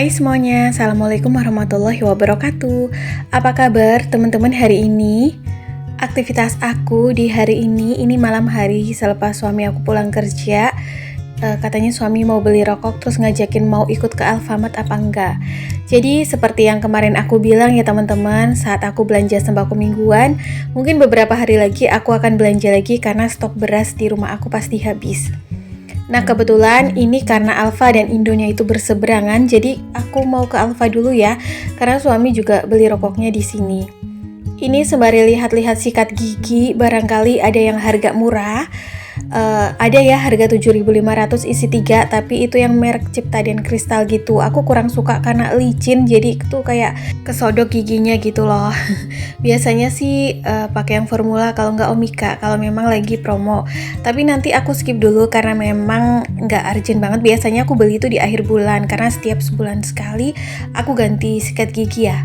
Hai semuanya, Assalamualaikum warahmatullahi wabarakatuh. Apa kabar teman-teman hari ini? Aktivitas aku di hari ini malam hari selepas suami aku pulang kerja. Katanya suami mau beli rokok terus ngajakin mau ikut ke Alfamart apa enggak. Jadi seperti yang kemarin aku bilang ya teman-teman, saat aku belanja sembako mingguan, mungkin beberapa hari lagi aku akan belanja lagi karena stok beras di rumah aku pasti habis. Nah kebetulan ini karena Alfa dan Indonya itu berseberangan, jadi aku mau ke Alfa dulu ya, karena suami juga beli rokoknya di sini. Ini sembari lihat-lihat sikat gigi, barangkali ada yang harga murah. Ada ya harga 7.500 isi 3, tapi itu yang merek Cipta dan Kristal gitu. Aku kurang suka karena licin, jadi itu kayak kesodok giginya gitu loh. Biasanya sih pakai yang formula kalau nggak Omika, kalau memang lagi promo. Tapi nanti aku skip dulu karena memang nggak urgent banget. Biasanya aku beli itu di akhir bulan karena setiap sebulan sekali aku ganti sikat gigi ya.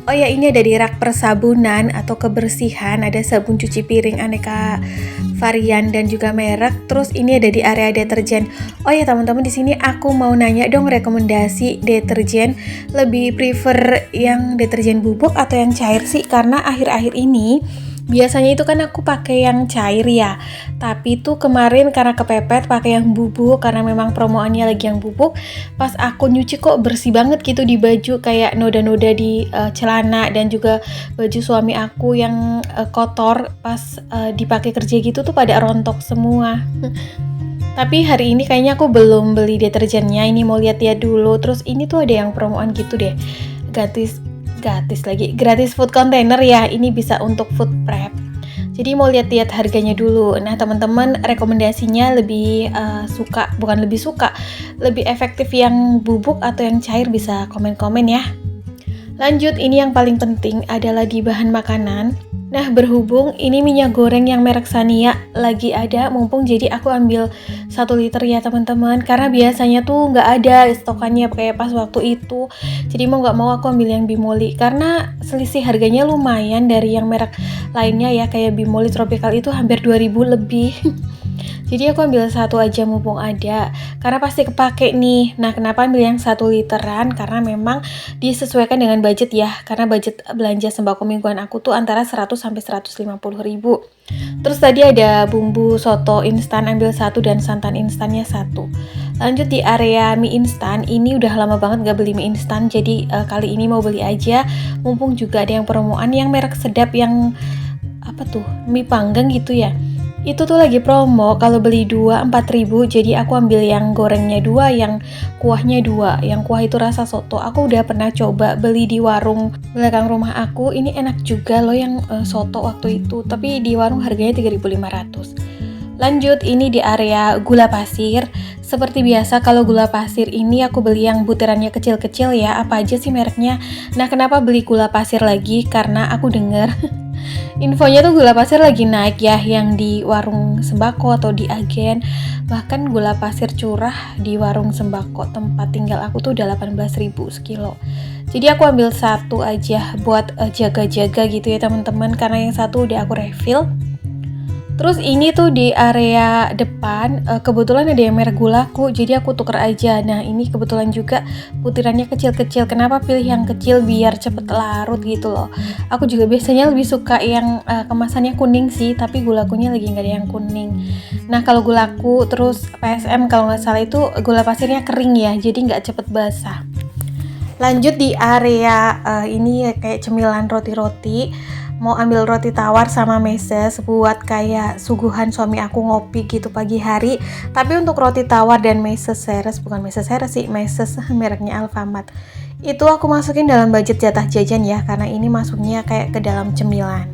Oh ya, ini ada di rak persabunan atau kebersihan, ada sabun cuci piring aneka varian dan juga merek. Terus ini ada di area deterjen. Oh ya teman-teman, di sini aku mau nanya dong rekomendasi deterjen. Lebih prefer yang deterjen bubuk atau yang cair sih? Karena akhir-akhir ini biasanya itu kan aku pakai yang cair ya. Tapi tuh kemarin karena kepepet pakai yang bubuk karena memang promoannya lagi yang bubuk. Pas aku nyuci kok bersih banget gitu di baju, kayak noda-noda di celana dan juga baju suami aku yang kotor pas dipakai kerja gitu tuh pada rontok semua. Tapi hari ini kayaknya aku belum beli deterjennya. Ini mau lihat-lihat dulu. Terus ini tuh ada yang promoan gitu deh. Gratis food container ya. Ini bisa untuk food prep. Jadi mau lihat-lihat harganya dulu. Nah teman-teman, rekomendasinya lebih lebih efektif yang bubuk atau yang cair, bisa komen-komen ya. Lanjut, ini yang paling penting adalah di bahan makanan. Nah berhubung ini minyak goreng yang merek Sania lagi ada mumpung, jadi aku ambil 1 liter ya teman-teman, karena biasanya tuh nggak ada stokannya kayak pas waktu itu. Jadi mau nggak mau aku ambil yang Bimoli karena selisih harganya lumayan dari yang merek lainnya ya, kayak Bimoli Tropical itu hampir 2.000 lebih. Jadi aku ambil 1 aja mumpung ada, karena pasti kepake nih. Nah kenapa ambil yang 1 literan? Karena memang disesuaikan dengan budget ya, karena budget belanja sembako mingguan aku tuh antara 100 sampai 150 ribu. Terus tadi ada bumbu soto instan, ambil 1 dan santan instannya 1. Lanjut di area mie instan, ini udah lama banget gak beli mie instan, jadi kali ini mau beli aja. Mumpung juga ada yang promoan yang merek sedap, yang apa tuh, mie panggang gitu ya. Itu tuh lagi promo, kalau beli 2 4.000, jadi aku ambil yang gorengnya 2, yang kuahnya 2. Yang kuah itu rasa soto, aku udah pernah coba beli di warung belakang rumah aku. Ini enak juga loh yang soto waktu itu, tapi di warung harganya 3.500. Lanjut, ini di area gula pasir. Seperti biasa kalau gula pasir ini aku beli yang butirannya kecil-kecil ya. Apa aja sih mereknya? Nah kenapa beli gula pasir lagi? Karena aku denger infonya tuh gula pasir lagi naik ya, yang di warung sembako atau di agen. Bahkan gula pasir curah di warung sembako tempat tinggal aku tuh udah 18.000 sekilo. Jadi aku ambil 1 aja buat jaga-jaga gitu ya teman-teman, karena yang 1 udah aku refill. Terus ini tuh di area depan kebetulan ada yang merek gulaku, jadi aku tuker aja. Nah ini kebetulan juga butirannya kecil-kecil. Kenapa pilih yang kecil? Biar cepet larut gitu loh. Aku juga biasanya lebih suka yang kemasannya kuning sih, tapi gulakunya lagi nggak ada yang kuning. Nah kalau gulaku terus PSM kalau nggak salah itu gula pasirnya kering ya, jadi nggak cepet basah. Lanjut di area ini ya, kayak cemilan roti-roti. Mau ambil roti tawar sama meses buat kayak suguhan suami aku ngopi gitu pagi hari. Tapi untuk roti tawar dan meses mereknya Alfamart, itu aku masukin dalam budget jatah jajan ya, karena ini masuknya kayak ke dalam cemilan.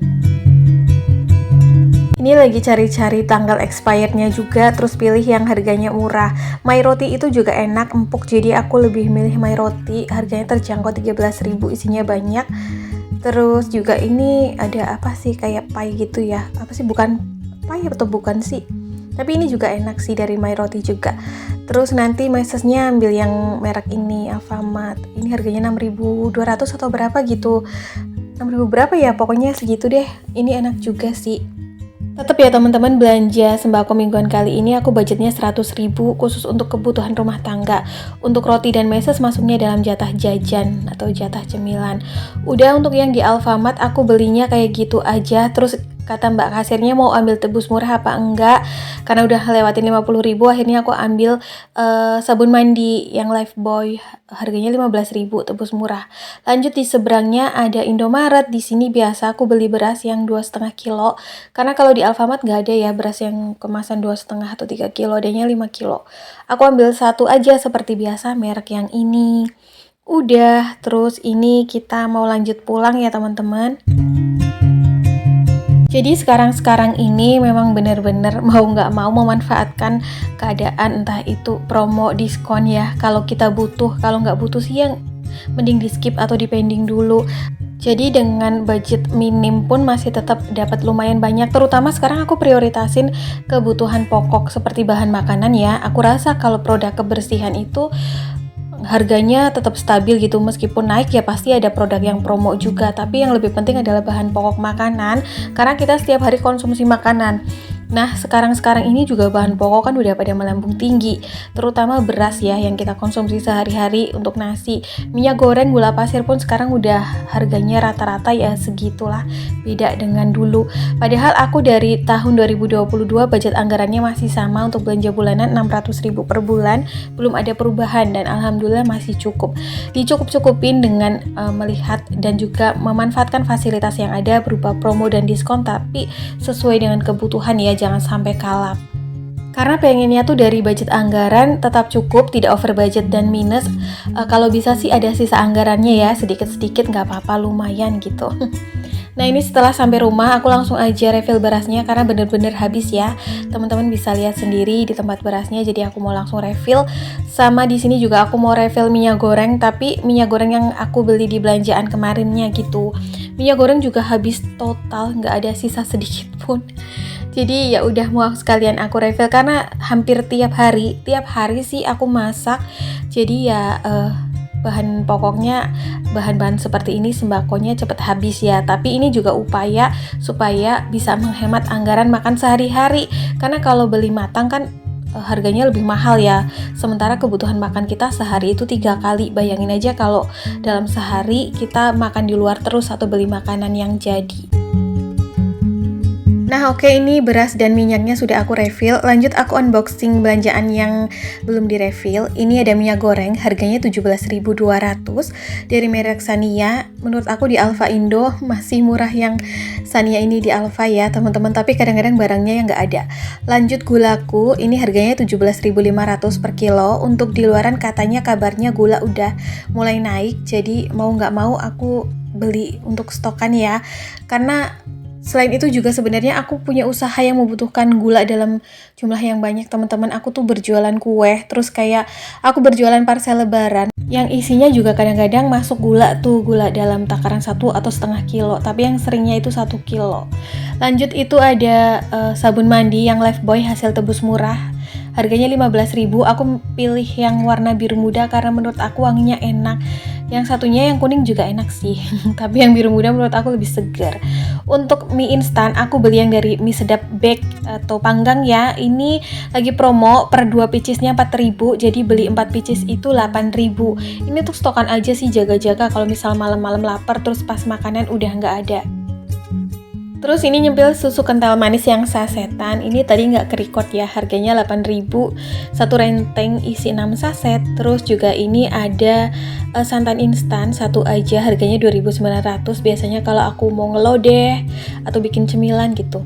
Ini lagi cari-cari tanggal expirednya juga, terus pilih yang harganya murah. My Roti itu juga enak, empuk, jadi aku lebih milih My Roti. Harganya terjangkau 13.000, isinya banyak. Terus juga ini ada apa sih, kayak pie gitu ya. Apa sih, bukan pie atau bukan sih? Tapi ini juga enak sih dari My Roti juga. Terus nanti mesesnya ambil yang merek ini Alfamart. Ini harganya 6.200 atau berapa gitu. 6.000 berapa ya? Pokoknya segitu deh. Ini enak juga sih. Tetap ya teman-teman, belanja sembako mingguan kali ini aku budgetnya 100.000 khusus untuk kebutuhan rumah tangga. Untuk roti dan meses masuknya dalam jatah jajan atau jatah cemilan. Udah untuk yang di Alfamart aku belinya kayak gitu aja, terus kata mbak kasirnya mau ambil tebus murah apa enggak, karena udah lewatin 50.000, akhirnya aku ambil sabun mandi yang Lifebuoy, harganya 15.000 tebus murah. Lanjut di seberangnya ada Indomaret. Di sini biasa aku beli beras yang 2,5 kilo, karena kalau di Alfamart nggak ada ya beras yang kemasan 2,5 atau 3 kilo, adanya 5 kilo. Aku ambil satu aja seperti biasa, merek yang ini. Udah, terus ini kita mau lanjut pulang ya teman-teman. Jadi sekarang ini memang bener-bener mau nggak mau memanfaatkan keadaan, entah itu promo, diskon ya. Kalau kita butuh, kalau nggak butuh sih yang mending di skip atau di pending dulu. Jadi dengan budget minim pun masih tetap dapat lumayan banyak. Terutama sekarang aku prioritasin kebutuhan pokok seperti bahan makanan ya. Aku rasa kalau produk kebersihan itu harganya tetap stabil gitu, meskipun naik ya pasti ada produk yang promo juga, tapi yang lebih penting adalah bahan pokok makanan, karena kita setiap hari konsumsi makanan. Nah sekarang ini juga bahan pokok kan udah pada melambung tinggi, terutama beras ya yang kita konsumsi sehari-hari untuk nasi. Minyak goreng, gula pasir pun sekarang udah harganya rata-rata ya segitulah, beda dengan dulu. Padahal aku dari tahun 2022 budget anggarannya masih sama untuk belanja bulanan 600.000 per bulan, belum ada perubahan dan alhamdulillah masih cukup. Dicukup-cukupin dengan melihat dan juga memanfaatkan fasilitas yang ada berupa promo dan diskon, tapi sesuai dengan kebutuhan ya, jangan sampai kalap. Karena pengennya tuh dari budget anggaran tetap cukup, tidak over budget dan minus. Kalau bisa sih ada sisa anggarannya ya, sedikit-sedikit nggak apa-apa, lumayan gitu. Nah ini setelah sampai rumah aku langsung aja refill berasnya karena bener-bener habis ya. Teman-teman bisa lihat sendiri di tempat berasnya, jadi aku mau langsung refill. Sama di sini juga aku mau refill minyak goreng, tapi minyak goreng yang aku beli di belanjaan kemarinnya gitu. Minyak goreng juga habis total, nggak ada sisa sedikit pun. Jadi ya udah mau sekalian aku refill karena hampir tiap hari sih aku masak. Jadi ya bahan pokoknya, bahan-bahan seperti ini sembakonya cepet habis ya. Tapi ini juga upaya supaya bisa menghemat anggaran makan sehari-hari, karena kalau beli matang kan harganya lebih mahal ya. Sementara kebutuhan makan kita sehari itu 3 kali. Bayangin aja kalau dalam sehari kita makan di luar terus atau beli makanan yang jadi. Nah oke, ini beras dan minyaknya sudah aku refill. Lanjut aku unboxing belanjaan yang belum direfill. Ini ada minyak goreng, harganya 17.200 dari merek Shania. Menurut aku di Alfa Indo masih murah yang Shania ini di Alfa ya teman-teman, tapi kadang-kadang barangnya yang nggak ada. Lanjut gulaku, ini harganya 17.500 per kilo. Untuk di luaran katanya kabarnya gula udah mulai naik, jadi mau nggak mau aku beli untuk stokan ya. Karena selain itu juga sebenarnya aku punya usaha yang membutuhkan gula dalam jumlah yang banyak teman-teman. Aku tuh berjualan kue, terus kayak aku berjualan parcel lebaran yang isinya juga kadang-kadang masuk gula tuh, gula dalam takaran 1 atau setengah kilo, tapi yang seringnya itu 1 kilo. Lanjut itu ada sabun mandi yang Lifebuoy hasil tebus murah, harganya 15.000. Aku pilih yang warna biru muda karena menurut aku wanginya enak. Yang satunya yang kuning juga enak sih, tapi yang biru muda menurut aku lebih segar. Untuk mie instan aku beli yang dari Mie Sedap Bake atau panggang ya. Ini lagi promo per 2 piecesnya 4.000, jadi beli 4 pieces itu 8.000. Ini untuk stokan aja sih, jaga-jaga kalau misal malam-malam lapar terus pas makanan udah nggak ada. Terus ini nyempil susu kental manis yang sasetan. Ini tadi nggak ke-record ya, harganya 8.000. Satu renteng isi 6 saset. Terus juga ini ada santan instan satu aja, harganya 2.900. Biasanya kalau aku mau ngelodeh atau bikin cemilan gitu.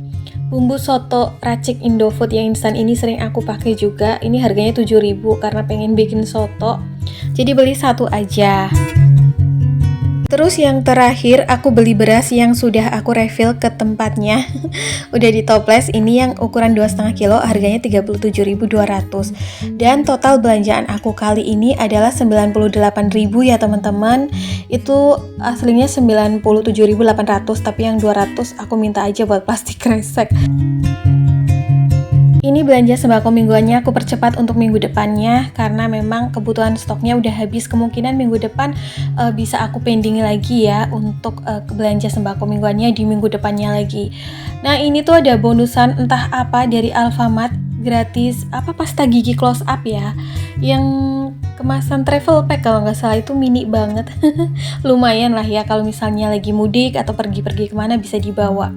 Bumbu soto racik Indofood yang instan ini sering aku pakai juga. Ini harganya 7.000 karena pengen bikin soto. Jadi beli satu aja. Terus yang terakhir aku beli beras yang sudah aku refill ke tempatnya. Udah di toples, ini yang ukuran 2,5 kilo, harganya 37.200. Dan total belanjaan aku kali ini adalah 98.000 ya teman-teman. Itu aslinya 97.800, tapi yang 200 aku minta aja buat plastik kresek. Ini belanja sembako mingguannya aku percepat untuk minggu depannya karena memang kebutuhan stoknya udah habis. Kemungkinan minggu depan bisa aku pending lagi ya untuk belanja sembako mingguannya di minggu depannya lagi. Nah ini tuh ada bonusan entah apa dari Alfamart gratis apa pasta gigi close up ya, yang kemasan travel pack kalau nggak salah, itu mini banget. Lumayan lah ya kalau misalnya lagi mudik atau pergi-pergi kemana bisa dibawa.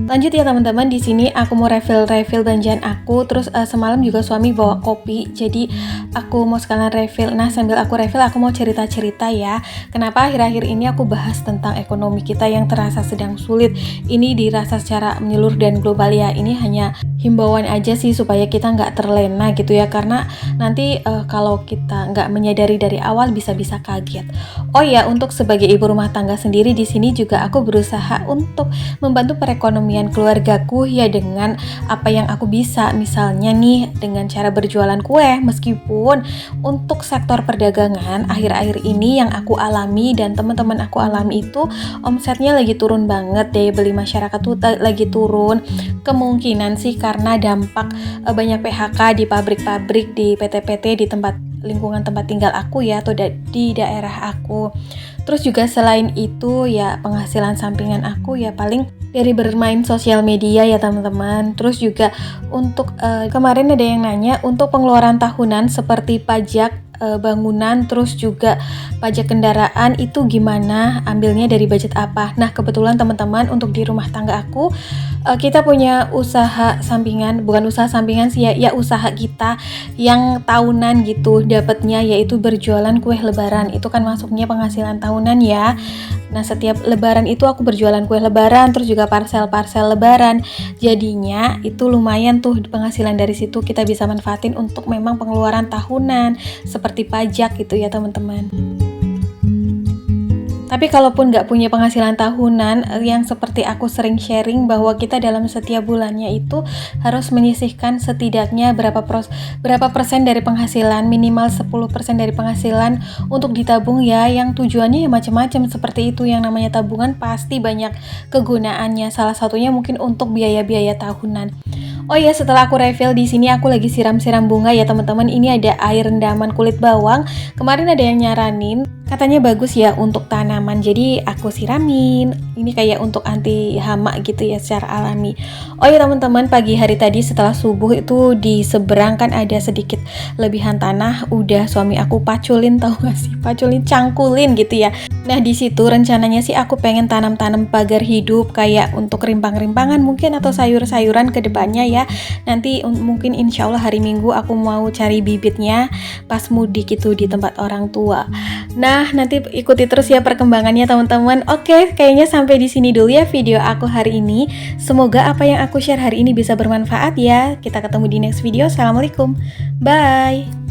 Lanjut ya teman-teman, di sini aku mau refill belanjaan aku. Terus semalam juga suami bawa kopi, jadi aku mau sekalian refill. Nah sambil aku refill aku mau cerita-cerita ya, kenapa akhir-akhir ini aku bahas tentang ekonomi kita yang terasa sedang sulit. Ini dirasa secara menyeluruh dan global ya. Ini hanya himbauan aja sih supaya kita nggak terlena gitu ya, karena nanti kalau kita nggak menyadari dari awal bisa-bisa kaget. Oh ya, untuk sebagai ibu rumah tangga sendiri di sini juga aku berusaha untuk membantu perekonomian keluargaku ya dengan apa yang aku bisa, misalnya nih dengan cara berjualan kue. Meskipun untuk sektor perdagangan akhir-akhir ini yang aku alami dan teman-teman aku alami itu omsetnya lagi turun banget, daya beli masyarakat tuh lagi turun. Kemungkinan sih karena dampak banyak PHK di pabrik-pabrik, di PT-PT, di tempat lingkungan tempat tinggal aku ya, atau di daerah aku. Terus juga selain itu ya penghasilan sampingan aku ya paling dari bermain sosial media ya teman-teman. Terus juga untuk kemarin ada yang nanya untuk pengeluaran tahunan seperti pajak bangunan, terus juga pajak kendaraan itu gimana, ambilnya dari budget apa. Nah kebetulan teman-teman untuk di rumah tangga aku kita punya usaha sampingan, bukan usaha sampingan sih ya usaha kita yang tahunan gitu dapatnya, yaitu berjualan kue lebaran. Itu kan masuknya penghasilan tahunan ya. Nah setiap lebaran itu aku berjualan kue lebaran, terus juga parcel lebaran. Jadinya itu lumayan tuh penghasilan dari situ kita bisa manfaatin untuk memang pengeluaran tahunan seperti pajak gitu ya teman-teman. Tapi kalaupun nggak punya penghasilan tahunan, yang seperti aku sering sharing bahwa kita dalam setiap bulannya itu harus menyisihkan setidaknya berapa persen dari penghasilan, minimal 10% dari penghasilan untuk ditabung ya, yang tujuannya ya macam-macam. Seperti itu, yang namanya tabungan pasti banyak kegunaannya. Salah satunya mungkin untuk biaya-biaya tahunan. Oh ya, setelah aku refill di sini aku lagi siram-siram bunga ya teman-teman. Ini ada air rendaman kulit bawang. Kemarin ada yang nyaranin katanya bagus ya untuk tanaman. Jadi aku siramin. Ini kayak untuk anti hama gitu ya secara alami. Oh ya teman-teman, pagi hari tadi setelah subuh itu di seberang kan ada sedikit lebihan tanah. Udah suami aku paculin, tahu gak sih? Paculin, cangkulin gitu ya. Nah di situ rencananya sih aku pengen tanam-tanam pagar hidup kayak untuk rimpang-rimpangan mungkin atau sayur-sayuran ke depannya ya. Nanti mungkin insya Allah hari Minggu aku mau cari bibitnya pas mudik itu di tempat orang tua. Nah nanti ikuti terus ya perkembangannya teman-teman. Oke, kayaknya sampai di sini dulu ya video aku hari ini. Semoga apa yang aku share hari ini bisa bermanfaat ya. Kita ketemu di next video. Assalamualaikum, bye.